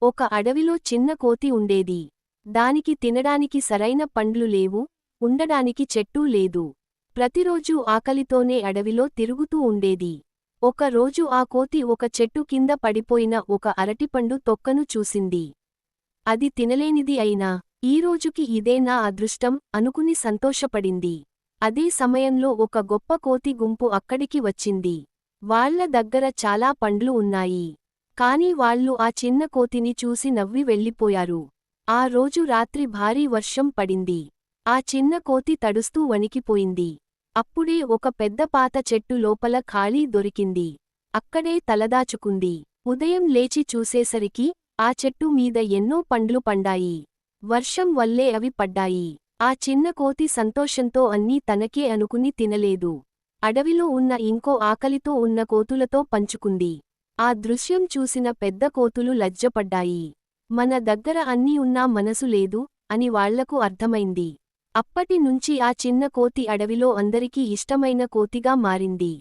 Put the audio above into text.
ఒక అడవిలో చిన్న కోతి ఉండేది. దానికి తినడానికి సరైన పండ్లు లేవు, ఉండడానికి చెట్టూ లేదు. ప్రతిరోజూ ఆకలితోనే అడవిలో తిరుగుతూ ఉండేది. ఒక రోజు ఆ కోతి ఒక చెట్టు కింద పడిపోయిన ఒక అరటిపండు తొక్కను చూసింది. అది తినలేనిది అయినా, ఈరోజుకి ఇదే నా అదృష్టం అనుకుని సంతోషపడింది. అదే సమయంలో ఒక గొప్ప కోతి గుంపు అక్కడికి వచ్చింది. వాళ్ళ దగ్గర చాలా పండ్లు ఉన్నాయి. కాని వాళ్ళు ఆ చిన్న కోతిని చూసి నవ్వి వెళ్ళిపోయారు. ఆ రోజు రాత్రి భారీ వర్షం పడింది. ఆ చిన్న కోతి తడుస్తూ వణికిపోయింది. అప్పుడే ఒక పెద్ద పాత చెట్టు లోపల ఖాళీ దొరికింది. అక్కడే తలదాచుకుంది. ఉదయం లేచి చూసేసరికి ఆ చెట్టు మీద ఎన్నో పండ్లు పండాయి. వర్షం వల్లే అవి పడ్డాయి. ఆ చిన్న కోతి సంతోషంతో అన్నీ తనకే అనుకుని తినలేదు. అడవిలో ఉన్న ఇంకో ఆకలితో ఉన్న కోతులతో పంచుకుంది. ఆ దృశ్యం చూసిన పెద్ద కోతులు లజ్జపడ్డాయి. మన దగ్గర అన్నీ ఉన్నా మనసు లేదు అని వాళ్లకు అర్థమైంది. అప్పటి నుంచి ఆ చిన్న కోతి అడవిలో అందరికీ ఇష్టమైన కోతిగా మారింది.